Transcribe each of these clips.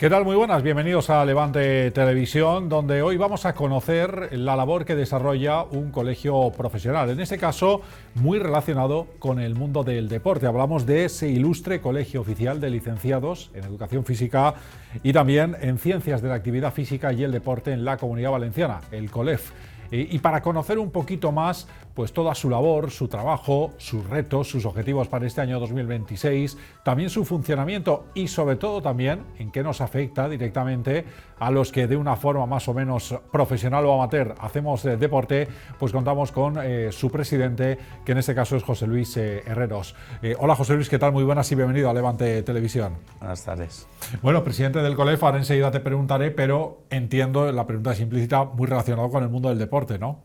¿Qué tal? Muy buenas, bienvenidos a Levante Televisión, donde hoy vamos a conocer la labor que desarrolla un colegio profesional, en este caso muy relacionado con el mundo del deporte. Hablamos de ese ilustre colegio oficial de licenciados en Educación Física y también en Ciencias de la Actividad Física y el Deporte en la Comunidad Valenciana, el COLEF. Y para conocer un poquito más pues toda su labor, su trabajo, sus retos, sus objetivos para este año 2026, también su funcionamiento y sobre todo también en qué nos afecta directamente a los que de una forma más o menos profesional o amateur hacemos deporte, pues contamos con su presidente, que en este caso es José Luis Herreros. Hola José Luis, ¿qué tal? Muy buenas y bienvenido a Levante Televisión. Buenas tardes. Bueno, presidente del COLEF, ahora enseguida te preguntaré, pero entiendo, la pregunta es implícita, muy relacionado con el mundo del deporte, ¿no?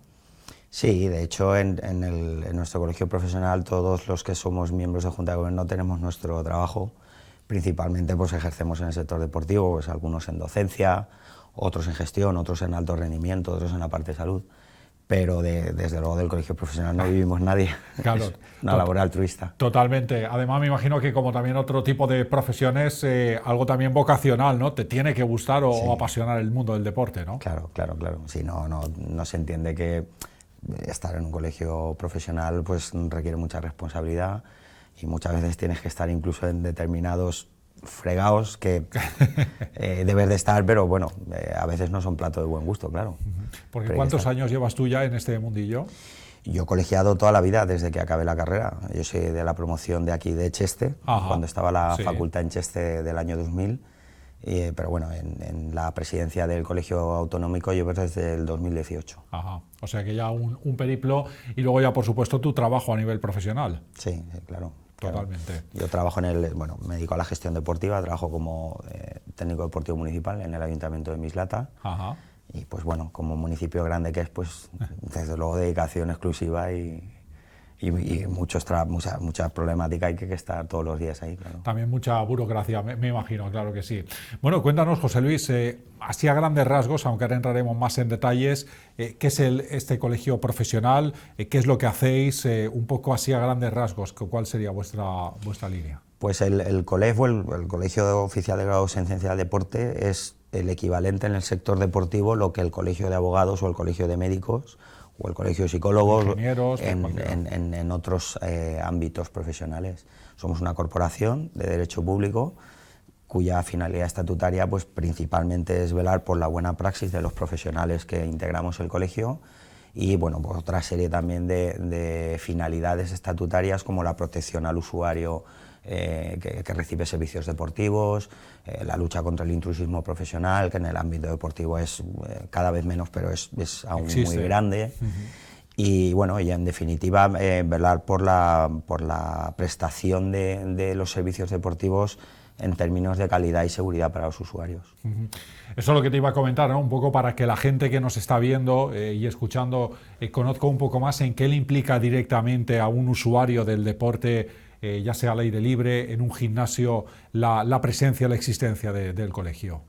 Sí, de hecho en nuestro colegio profesional todos los que somos miembros de Junta de Gobierno tenemos nuestro trabajo, principalmente pues ejercemos en el sector deportivo, pues algunos en docencia, otros en gestión, otros en alto rendimiento, otros en la parte de salud, pero desde luego del colegio profesional no vivimos nadie. Claro, es una labor altruista. Totalmente. Además me imagino que como también otro tipo de profesiones, algo también vocacional, ¿no? Te tiene que gustar o apasionar el mundo del deporte, ¿no? Claro. Sí, no se entiende que estar en un colegio profesional pues requiere mucha responsabilidad y muchas veces tienes que estar incluso en determinados fregados que debes de estar, pero bueno, a veces no son plato de buen gusto, claro. Porque ¿cuántos años llevas tú ya en este mundillo? Yo he colegiado toda la vida desde que acabé la carrera. Yo soy de la promoción de aquí de Cheste, cuando estaba la facultad en Cheste del año 2000. Pero bueno, en la presidencia del colegio autonómico llevo desde el 2018. Ajá. O sea que ya un periplo y luego ya por supuesto tu trabajo a nivel profesional. Sí, claro. Totalmente. Claro. Yo trabajo me dedico a la gestión deportiva, trabajo como técnico deportivo municipal en el Ayuntamiento de Mislata. Ajá. Y pues bueno, como municipio grande que es, pues desde luego dedicación exclusiva y mucha problemática, hay que estar todos los días ahí, claro. También mucha burocracia, me imagino, claro que sí. Bueno, cuéntanos, José Luis, así a grandes rasgos, aunque ahora entraremos más en detalles, ¿qué es este colegio profesional? ¿Qué es lo que hacéis? Un poco así a grandes rasgos, ¿cuál sería vuestra línea? Pues el COLEF, el Colegio Oficial de Grados en Ciencia del Deporte, es el equivalente en el sector deportivo lo que el Colegio de Abogados o el Colegio de Médicos o el Colegio de Psicólogos en otros ámbitos profesionales. Somos una corporación de derecho público cuya finalidad estatutaria pues, principalmente es velar por la buena praxis de los profesionales que integramos el colegio y bueno, pues, otra serie también de finalidades estatutarias como la protección al usuario que recibe servicios deportivos, la lucha contra el intrusismo profesional, que en el ámbito deportivo es cada vez menos, pero es aún muy grande. Y bueno, y en definitiva, velar por la prestación de los servicios deportivos en términos de calidad y seguridad para los usuarios. Eso es lo que te iba a comentar, ¿no? Un poco para que la gente que nos está viendo y escuchando conozca un poco más en qué le implica directamente a un usuario del deporte, ya sea al aire libre, en un gimnasio, la presencia, la existencia del colegio.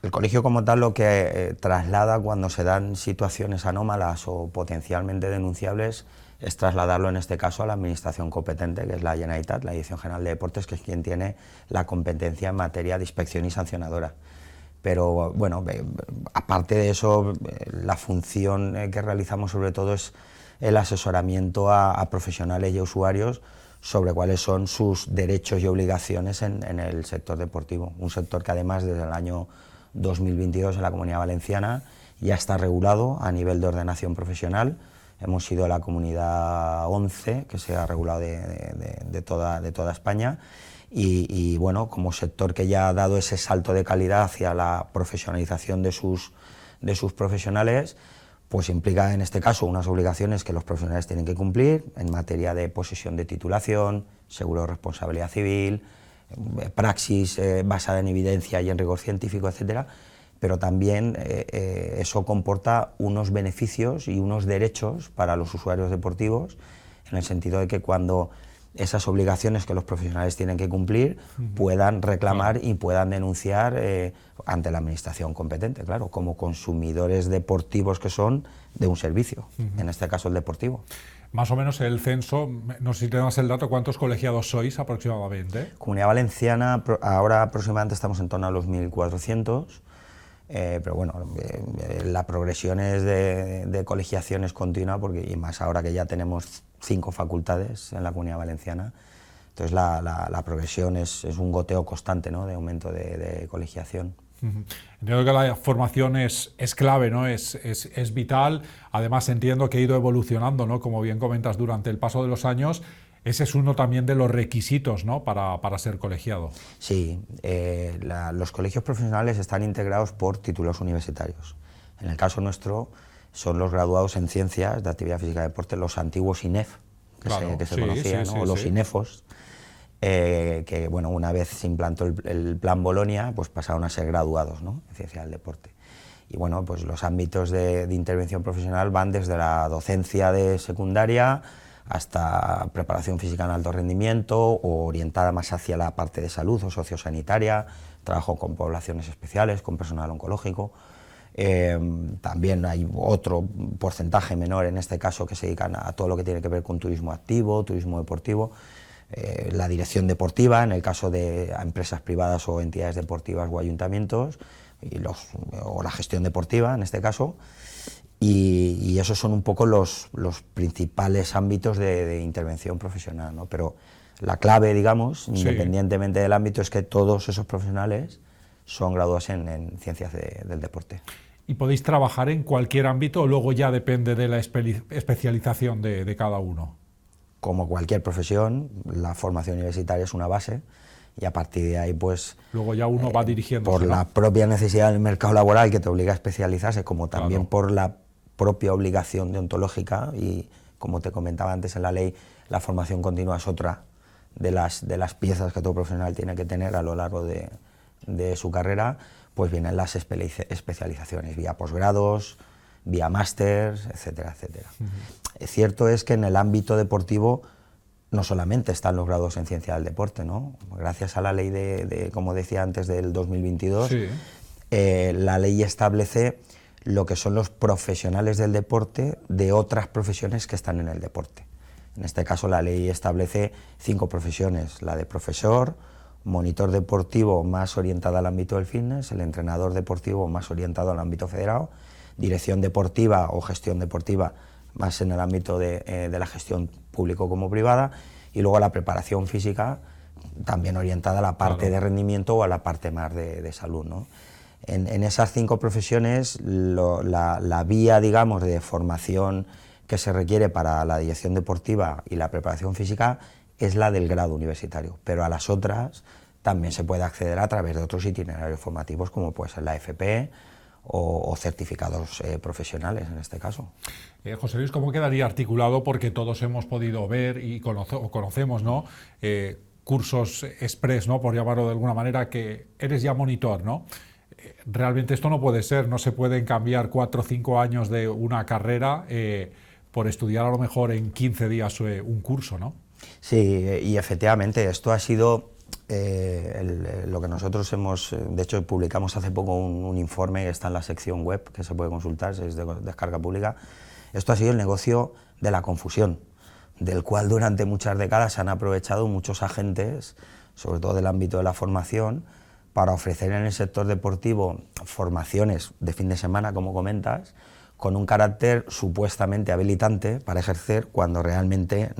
El colegio como tal lo que traslada cuando se dan situaciones anómalas o potencialmente denunciables es trasladarlo en este caso a la administración competente, que es la Generalitat, la Dirección General de Deportes, que es quien tiene la competencia en materia de inspección y sancionadora. Pero bueno, aparte de eso, la función que realizamos sobre todo es el asesoramiento a profesionales y a usuarios sobre cuáles son sus derechos y obligaciones en el sector deportivo. Un sector que además desde el año 2022 en la Comunidad Valenciana ya está regulado a nivel de ordenación profesional. Hemos sido la comunidad 11 que se ha regulado de toda España y bueno, como sector que ya ha dado ese salto de calidad hacia la profesionalización de sus profesionales, pues implica en este caso unas obligaciones que los profesionales tienen que cumplir en materia de posesión de titulación, seguro de responsabilidad civil, praxis basada en evidencia y en rigor científico, etcétera, pero también eso comporta unos beneficios y unos derechos para los usuarios deportivos, en el sentido de que cuando esas obligaciones que los profesionales tienen que cumplir puedan reclamar y puedan denunciar ante la administración competente, claro, como consumidores deportivos que son de un servicio, en este caso el deportivo. Más o menos el censo, no sé si tenemos el dato, ¿cuántos colegiados sois aproximadamente? Comunidad Valenciana, ahora aproximadamente estamos en torno a los 1.400, pero bueno, la progresión es de colegiación es continua, y más ahora que ya tenemos 5 facultades en la Comunidad Valenciana. Entonces la progresión es un goteo constante, ¿no?, de aumento de colegiación. Entiendo que la formación es clave, ¿no? Es vital. Además entiendo que ha ido evolucionando, ¿no?, como bien comentas, durante el paso de los años. Ese es uno también de los requisitos, ¿no?, para ser colegiado. Sí, los colegios profesionales están integrados por títulos universitarios. En el caso nuestro son los graduados en Ciencias de Actividad Física y Deporte, los antiguos INEF, que se conocían, ¿no?, o los INEFOS. Que bueno, una vez se implantó el plan Bolonia, pues pasaron a ser graduados, ¿no?, en Ciencia del Deporte. Y bueno, pues los ámbitos de intervención profesional van desde la docencia de secundaria hasta preparación física en alto rendimiento, o orientada más hacia la parte de salud o sociosanitaria, trabajo con poblaciones especiales, con personal oncológico. También hay otro porcentaje menor en este caso que se dedican a todo lo que tiene que ver con turismo activo, turismo deportivo. La dirección deportiva, en el caso de empresas privadas o entidades deportivas o ayuntamientos, o la gestión deportiva en este caso, y esos son un poco los principales ámbitos de intervención profesional, ¿no? Pero la clave, digamos, independientemente del ámbito, es que todos esos profesionales son graduados en ciencias del deporte. ¿Y podéis trabajar en cualquier ámbito o luego ya depende de la especialización de cada uno? Como cualquier profesión, la formación universitaria es una base, y a partir de ahí, pues... Luego ya uno va dirigiéndose, por la propia necesidad del mercado laboral que te obliga a especializarse, como también por la propia obligación deontológica, y como te comentaba antes en la ley, la formación continua es otra de las piezas que todo profesional tiene que tener a lo largo de su carrera, pues vienen las especializaciones, vía posgrados, vía másters, etcétera, etcétera. Cierto es que en el ámbito deportivo no solamente están los grados en ciencia del deporte, ¿no? Gracias a la ley como decía antes, del 2022, la ley establece lo que son los profesionales del deporte de otras profesiones que están en el deporte. En este caso la ley establece 5 profesiones: la de profesor, monitor deportivo más orientado al ámbito del fitness, el entrenador deportivo más orientado al ámbito federado, dirección deportiva o gestión deportiva más en el ámbito de la gestión público como privada, y luego la preparación física también orientada a la parte de rendimiento o a la parte más de salud, ¿no? En esas 5 profesiones la vía, digamos, de formación que se requiere para la dirección deportiva y la preparación física es la del grado universitario, pero a las otras también se puede acceder a través de otros itinerarios formativos, como puede ser la FP o certificados profesionales en este caso. José Luis, ¿cómo quedaría articulado? Porque todos hemos podido ver y conocemos, ¿no?, cursos express, ¿no?, por llamarlo de alguna manera, que eres ya monitor, ¿no? Realmente esto no puede ser, no se pueden cambiar 4 o 5 años de una carrera por estudiar a lo mejor en 15 días un curso, ¿no? Sí, y efectivamente esto ha sido lo que nosotros de hecho publicamos hace poco un informe que está en la sección web, que se puede consultar, es de descarga pública. Esto ha sido el negocio de la confusión, del cual durante muchas décadas se han aprovechado muchos agentes, sobre todo del ámbito de la formación, para ofrecer en el sector deportivo formaciones de fin de semana, como comentas, con un carácter supuestamente habilitante para ejercer, cuando realmente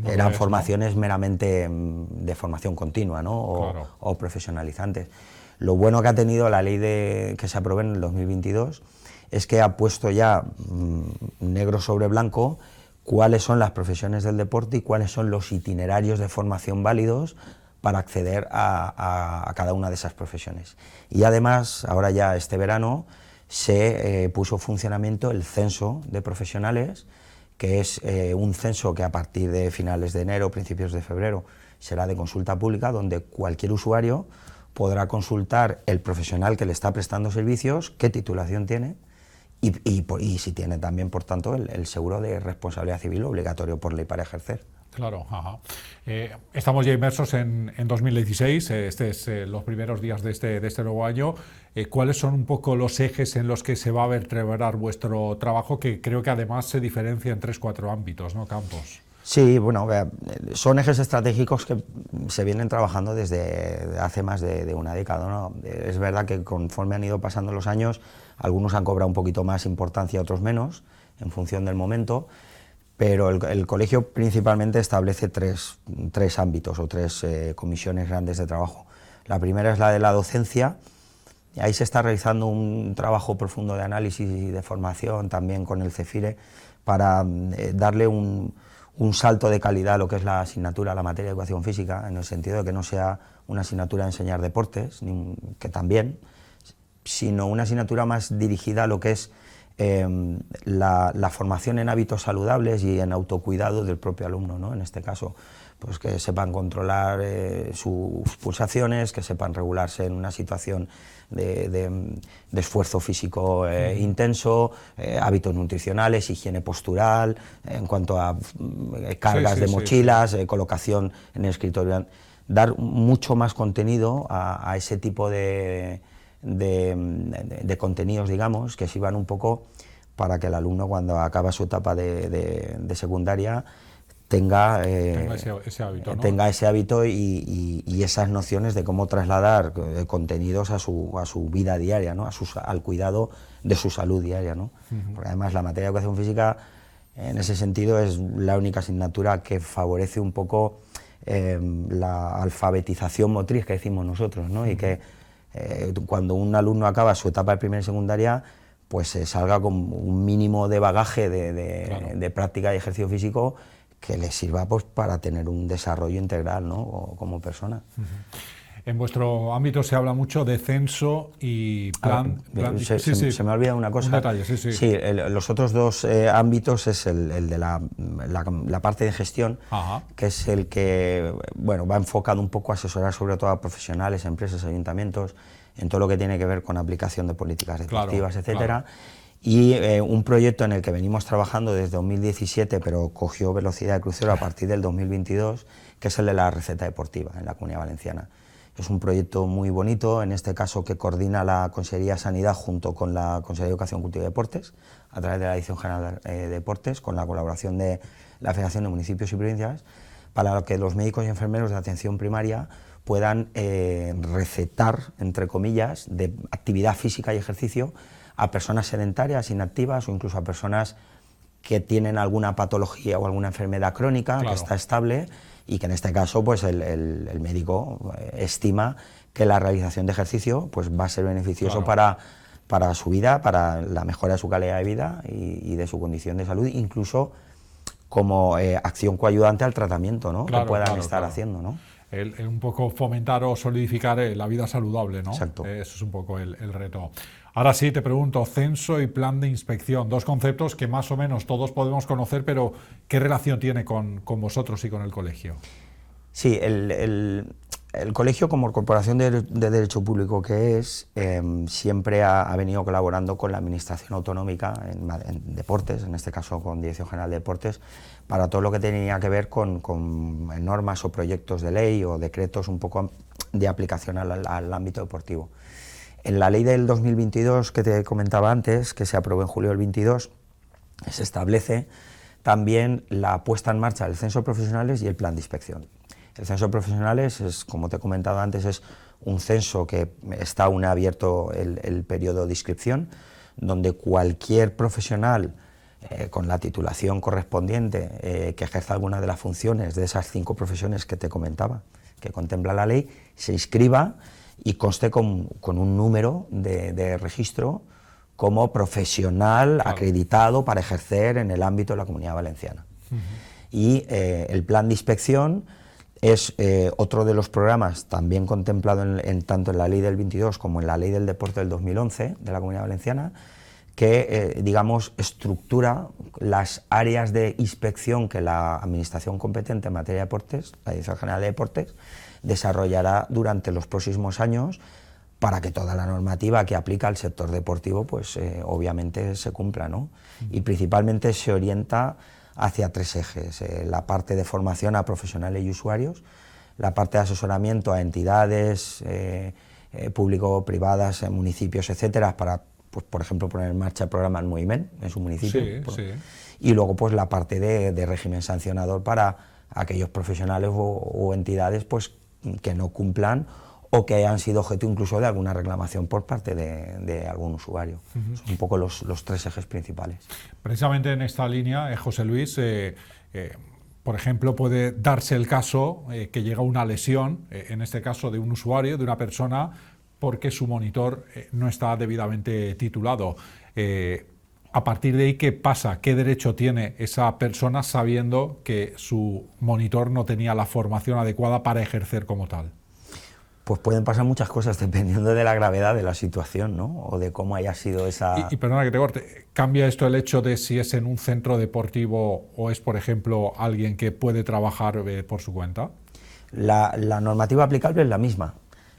eran formaciones meramente de formación continua, ¿no?, o profesionalizantes. Lo bueno que ha tenido la ley que se aprobó en el 2022 es que ha puesto ya negro sobre blanco cuáles son las profesiones del deporte y cuáles son los itinerarios de formación válidos para acceder a cada una de esas profesiones. Y además, ahora ya este verano, se puso en funcionamiento el censo de profesionales, que es un censo que a partir de finales de enero, principios de febrero, será de consulta pública, donde cualquier usuario podrá consultar el profesional que le está prestando servicios, qué titulación tiene y si tiene también, por tanto, el seguro de responsabilidad civil obligatorio por ley para ejercer. Claro, ajá. Estamos ya inmersos en 2016, este es los primeros días de este nuevo año. ¿Cuáles son un poco los ejes en los que se va a vertebrar vuestro trabajo, que creo que además se diferencia en 3-4 ámbitos, ¿no, Campos? Sí, bueno, son ejes estratégicos que se vienen trabajando desde hace más de una década, ¿no? Es verdad que conforme han ido pasando los años, algunos han cobrado un poquito más importancia, otros menos, en función del momento, pero el colegio principalmente establece tres ámbitos o tres comisiones grandes de trabajo. La primera es la de la docencia, y ahí se está realizando un trabajo profundo de análisis y de formación también con el CEFIRE para darle un salto de calidad a lo que es la asignatura, la materia de educación física, en el sentido de que no sea una asignatura de enseñar deportes, que también, sino una asignatura más dirigida a lo que es la formación en hábitos saludables y en autocuidado del propio alumno, ¿no? En este caso, pues que sepan controlar sus pulsaciones, que sepan regularse en una situación de esfuerzo físico intenso, hábitos nutricionales, higiene postural, en cuanto a cargas de mochilas, colocación en el escritorio, dar mucho más contenido a ese tipo de contenidos, digamos, que sirvan un poco para que el alumno, cuando acaba su etapa de secundaria, tenga ese hábito, ¿no? Tenga ese hábito y esas nociones de cómo trasladar contenidos a su vida diaria, ¿no? Al cuidado de su salud diaria, ¿no? Porque además la materia de educación física, en ese sentido, es la única asignatura que favorece un poco la alfabetización motriz que decimos nosotros, ¿no? Y que cuando un alumno acaba su etapa de primaria y secundaria, pues salga con un mínimo de bagaje de práctica y ejercicio físico que le sirva, pues, para tener un desarrollo integral, ¿no? Como persona. En vuestro ámbito se habla mucho de censo y plan... Se me ha olvidado una cosa. Un detalle, sí. Sí, los otros dos ámbitos es el de la parte de gestión, que es el que, bueno, va enfocado un poco a asesorar sobre todo a profesionales, empresas, ayuntamientos, en todo lo que tiene que ver con aplicación de políticas deportivas, etcétera. Y un proyecto en el que venimos trabajando desde 2017, pero cogió velocidad de crucero a partir del 2022, que es el de la receta deportiva en la Comunidad Valenciana. Es un proyecto muy bonito, en este caso que coordina la Consejería de Sanidad junto con la Consejería de Educación, Cultura y Deportes, a través de la Dirección General de Deportes, con la colaboración de la Federación de Municipios y Provincias, para que los médicos y enfermeros de atención primaria puedan recetar, entre comillas, de actividad física y ejercicio a personas sedentarias, inactivas, o incluso a personas que tienen alguna patología o alguna enfermedad crónica, que está estable, y que en este caso, pues, el médico estima que la realización de ejercicio, pues, va a ser beneficioso para su vida, para la mejora de su calidad de vida y de su condición de salud, incluso como acción coayudante al tratamiento, ¿no? Que puedan estar haciendo, ¿no? Un poco fomentar o solidificar la vida saludable, ¿no? Exacto. Eso es un poco el reto. Ahora sí, te pregunto, censo y plan de inspección, dos conceptos que más o menos todos podemos conocer, pero ¿qué relación tiene con vosotros y con el colegio? Sí, el colegio, como corporación de derecho público que es, siempre ha venido colaborando con la administración autonómica en deportes, en este caso con Dirección General de Deportes, para todo lo que tenía que ver con normas o proyectos de ley o decretos un poco de aplicación al ámbito deportivo. En la ley del 2022 que te comentaba antes, que se aprobó en julio del 22, se establece también la puesta en marcha del censo de profesionales y el plan de inspección. El censo de profesionales es, como te he comentado antes, es un censo que está aún abierto el periodo de inscripción, donde cualquier profesional con la titulación correspondiente que ejerza alguna de las funciones de esas 5 profesiones que te comentaba, que contempla la ley, se inscriba y conste con un número de registro como profesional acreditado para ejercer en el ámbito de la Comunidad Valenciana. Y el plan de inspección es otro de los programas también contemplado tanto en la ley del 22 como en la ley del deporte del 2011 de la Comunidad Valenciana, que digamos estructura las áreas de inspección que la administración competente en materia de deportes, la Dirección General de Deportes, desarrollará durante los próximos años para que toda la normativa que aplica al sector deportivo, pues obviamente se cumpla, ¿no? Y principalmente se orienta hacia tres ejes: la parte de formación a profesionales y usuarios, la parte de asesoramiento a entidades público-privadas, municipios, etcétera, para, pues, por ejemplo, poner en marcha el programa El Moviment en su municipio, y luego pues la parte de régimen sancionador para aquellos profesionales o entidades pues que no cumplan o que hayan sido objeto incluso de alguna reclamación por parte de algún usuario. Son un poco los tres ejes principales. Precisamente en esta línea, José Luis, por ejemplo, puede darse el caso que llega una lesión, en este caso de un usuario, de una persona, porque su monitor no está debidamente titulado. A partir de ahí, ¿qué pasa? ¿Qué derecho tiene esa persona sabiendo que su monitor no tenía la formación adecuada para ejercer como tal? Pues pueden pasar muchas cosas dependiendo de la gravedad de la situación, ¿no? O de cómo haya sido esa... Y perdona que te corte, ¿cambia esto el hecho de si es en un centro deportivo o es, por ejemplo, alguien que puede trabajar por su cuenta? La normativa aplicable es la misma,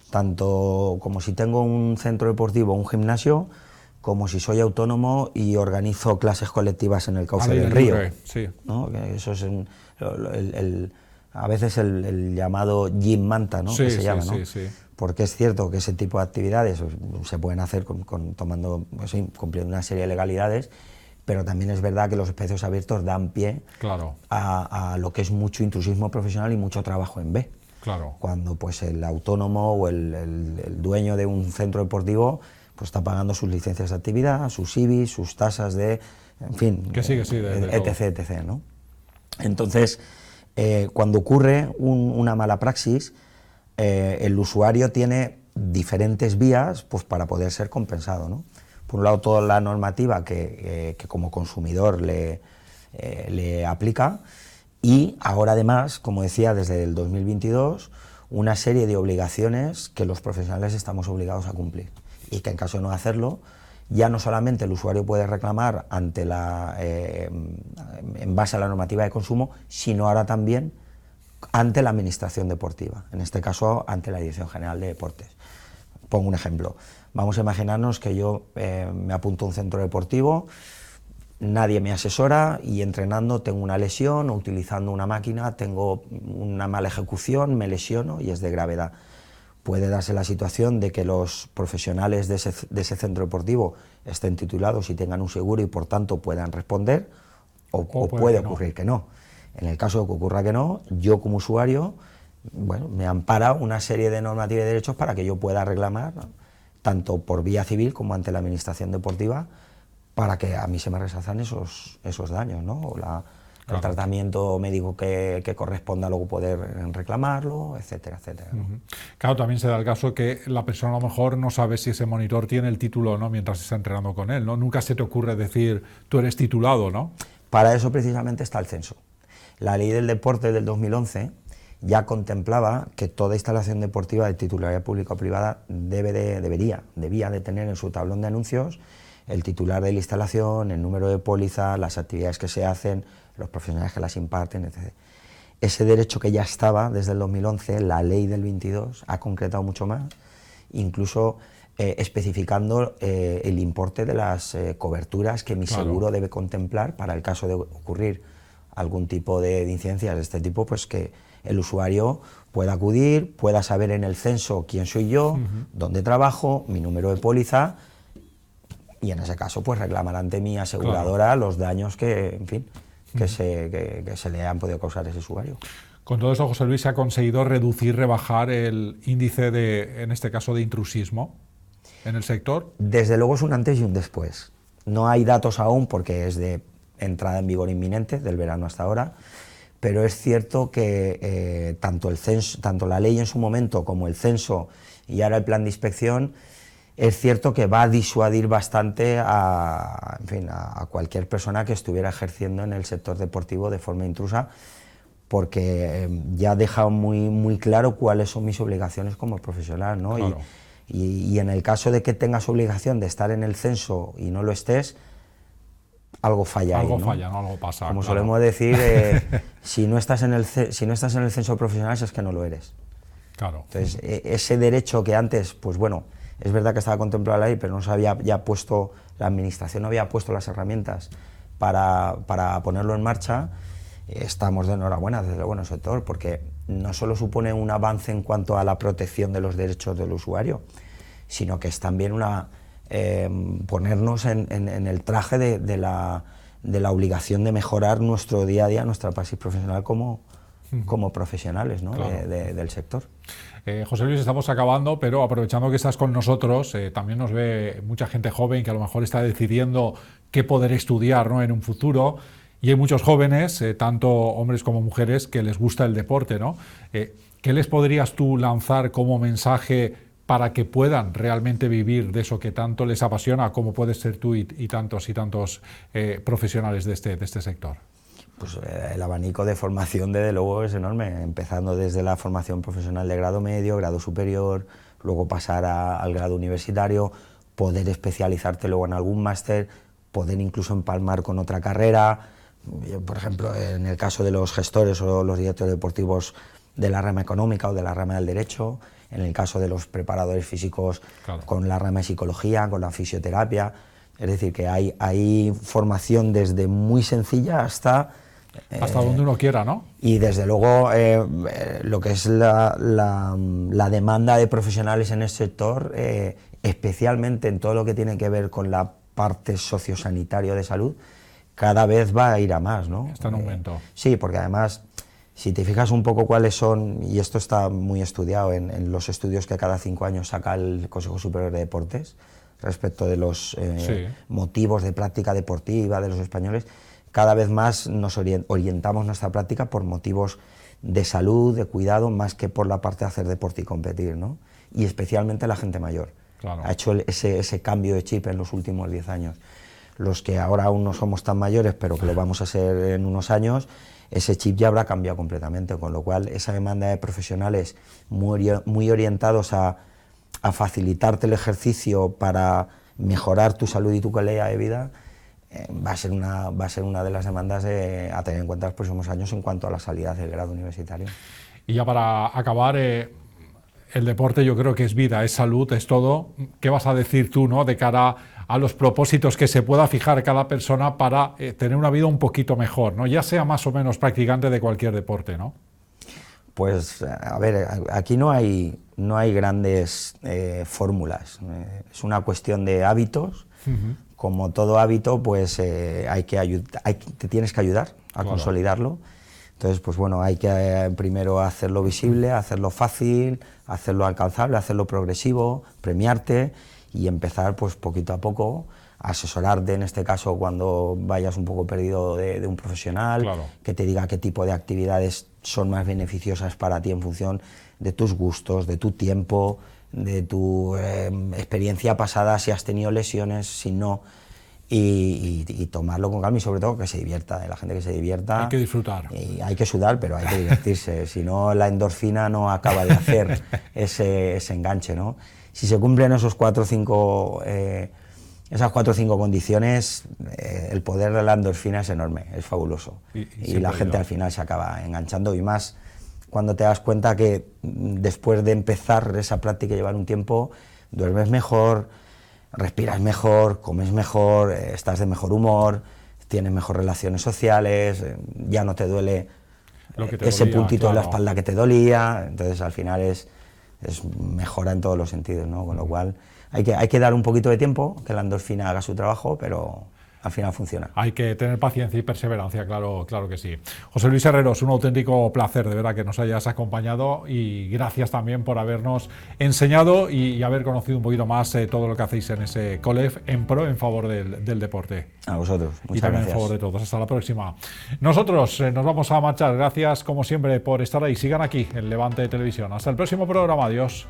tanto como si tengo un centro deportivo o un gimnasio, como si soy autónomo y organizo clases colectivas en el cauce del río. Sí. ¿No? Eso es a veces el llamado gym manta, ¿no? Que se llama, ¿no? Porque es cierto que ese tipo de actividades se pueden hacer cumpliendo una serie de legalidades, pero también es verdad que los espacios abiertos dan pie a lo que es mucho intrusismo profesional y mucho trabajo en B. Claro. Cuando pues el autónomo o el dueño de un centro deportivo pues está pagando sus licencias de actividad, sus IBIs, sus tasas de, en fin, etc., ¿no? Entonces, cuando ocurre una mala praxis, el usuario tiene diferentes vías pues, para poder ser compensado, ¿no? Por un lado, toda la normativa que como consumidor le aplica, y ahora además, como decía, desde el 2022, una serie de obligaciones que los profesionales estamos obligados a cumplir, y que en caso de no hacerlo, ya no solamente el usuario puede reclamar en base a la normativa de consumo, sino ahora también ante la Administración Deportiva, en este caso ante la Dirección General de Deportes. Pongo un ejemplo. Vamos a imaginarnos que yo me apunto a un centro deportivo, nadie me asesora y entrenando tengo una lesión, o utilizando una máquina tengo una mala ejecución, me lesiono y es de gravedad. Puede darse la situación de que los profesionales de ese centro deportivo estén titulados y tengan un seguro y por tanto puedan responder, o puede ocurrir que no. En el caso de que ocurra que no, yo como usuario, bueno, me ampara una serie de normativas y derechos para que yo pueda reclamar, tanto por vía civil como ante la Administración Deportiva, para que a mí se me resarcen esos daños, ¿no? O el tratamiento médico que corresponda luego poder reclamarlo, etcétera, etcétera, ¿no? Claro, también se da el caso que la persona a lo mejor no sabe si ese monitor tiene el título o no mientras está entrenando con él, ¿no? Nunca se te ocurre decir, tú eres titulado, ¿no? Para eso precisamente está el censo. La Ley del Deporte del 2011 ya contemplaba que toda instalación deportiva de titularidad pública o privada debía de tener en su tablón de anuncios el titular de la instalación, el número de póliza, las actividades que se hacen, los profesionales que las imparten, etc. Ese derecho que ya estaba desde el 2011, la ley del 22 ha concretado mucho más, incluso especificando el importe de las coberturas que mi seguro debe contemplar para el caso de ocurrir algún tipo de incidencias de este tipo, pues que el usuario pueda acudir, pueda saber en el censo quién soy yo, dónde trabajo, mi número de póliza, y en ese caso pues reclamar ante mi aseguradora los daños que, en fin, que se le han podido causar a ese usuario. Con todo eso, José Luis, ¿se ha conseguido rebajar el índice en este caso, de intrusismo en el sector? Desde luego es un antes y un después. No hay datos aún porque es de entrada en vigor inminente, del verano hasta ahora, pero es cierto que tanto la ley en su momento como el censo y ahora el plan de inspección, es cierto que va a disuadir bastante a cualquier persona que estuviera ejerciendo en el sector deportivo de forma intrusa, porque ya deja muy claro cuáles son mis obligaciones como profesional, ¿no? Claro. Y en el caso de que tengas obligación de estar en el censo y no lo estés, algo falla ahí, ¿no? Algo pasa. Como solemos decir, si no estás en el censo profesional es que no lo eres. Claro. Entonces, ese derecho que antes, pues bueno, es verdad que estaba contemplado en la ley, pero no se había ya puesto, la administración no había puesto las herramientas para ponerlo en marcha, estamos de enhorabuena desde el buen sector, porque no solo supone un avance en cuanto a la protección de los derechos del usuario, sino que es también ponernos en el traje de la obligación de mejorar nuestro día a día, nuestra praxis profesional como profesionales, ¿no? Claro. del sector. José Luis, estamos acabando, pero aprovechando que estás con nosotros, también nos ve mucha gente joven que a lo mejor está decidiendo qué poder estudiar, ¿no?, en un futuro, y hay muchos jóvenes, tanto hombres como mujeres, que les gusta el deporte, ¿no? ¿Qué les podrías tú lanzar como mensaje para que puedan realmente vivir de eso que tanto les apasiona, como puedes ser tú y tantos profesionales de este sector? Pues el abanico de formación, desde luego, es enorme, empezando desde la formación profesional de grado medio, grado superior, luego pasar al grado universitario, poder especializarte luego en algún máster, poder incluso empalmar con otra carrera. Por ejemplo, en el caso de los gestores o los directores deportivos de la rama económica o de la rama del derecho, en el caso de los preparadores físicos, claro, con la rama de psicología, con la fisioterapia. Es decir, que hay formación desde muy sencilla hasta donde uno quiera, ¿no? Y desde luego lo que es la demanda de profesionales en el sector, especialmente en todo lo que tiene que ver con la parte sociosanitaria de salud, cada vez va a ir a más, ¿no? Está en aumento. Sí, porque además, si te fijas un poco cuáles son, y esto está muy estudiado en los estudios que cada 5 años saca el Consejo Superior de Deportes, respecto de los motivos de práctica deportiva de los españoles, cada vez más nos orientamos nuestra práctica por motivos de salud, de cuidado, más que por la parte de hacer deporte y competir, ¿no? Y especialmente la gente mayor. Claro. Ha hecho ese cambio de chip en los últimos 10 años. Los que ahora aún no somos tan mayores, pero que lo vamos a ser en unos años, ese chip ya habrá cambiado completamente, con lo cual esa demanda de profesionales muy orientados a facilitarte el ejercicio para mejorar tu salud y tu calidad de vida, va a ser una de las demandas a tener en cuenta en los próximos años en cuanto a la salida del grado universitario. Y ya para acabar, el deporte yo creo que es vida, es salud, es todo. ¿Qué vas a decir tú, ¿no?, de cara a los propósitos que se pueda fijar cada persona para tener una vida un poquito mejor, ¿no?, ya sea más o menos practicante de cualquier deporte, ¿no? Pues, a ver, aquí no hay grandes fórmulas. Es una cuestión de hábitos. Como todo hábito, pues te tienes que ayudar a consolidarlo. Entonces, pues bueno, hay que primero hacerlo visible, hacerlo fácil, hacerlo alcanzable, hacerlo progresivo, premiarte y empezar pues poquito a poco, asesorarte en este caso cuando vayas un poco perdido de un profesional, claro, que te diga qué tipo de actividades son más beneficiosas para ti en función de tus gustos, de tu tiempo, de tu experiencia pasada, si has tenido lesiones, si no, y tomarlo con calma y sobre todo que se divierta, la gente que se divierta. Hay que disfrutar. Y hay que sudar, pero hay que divertirse, si no la endorfina no acaba de hacer ese enganche, ¿no? Si se cumplen esas 4 o 5 condiciones, el poder de la endorfina es enorme, es fabuloso. Y la gente al final se acaba enganchando, y más cuando te das cuenta que después de empezar esa práctica y llevar un tiempo, duermes mejor, respiras mejor, comes mejor, estás de mejor humor, tienes mejores relaciones sociales, ya no te duele ese puntito de la espalda que te dolía. Entonces al final es mejora en todos los sentidos, ¿no? Con lo cual hay que dar un poquito de tiempo, que la endorfina haga su trabajo, pero al final funciona. Hay que tener paciencia y perseverancia, claro que sí. José Luis Herreros, un auténtico placer, de verdad, que nos hayas acompañado, y gracias también por habernos enseñado y haber conocido un poquito más todo lo que hacéis en ese COLEF en pro, en favor del deporte. A vosotros, muchas y también gracias. En favor de todos. Hasta la próxima. Nosotros nos vamos a marchar. Gracias, como siempre, por estar ahí. Sigan aquí en Levante Televisión. Hasta el próximo programa. Adiós.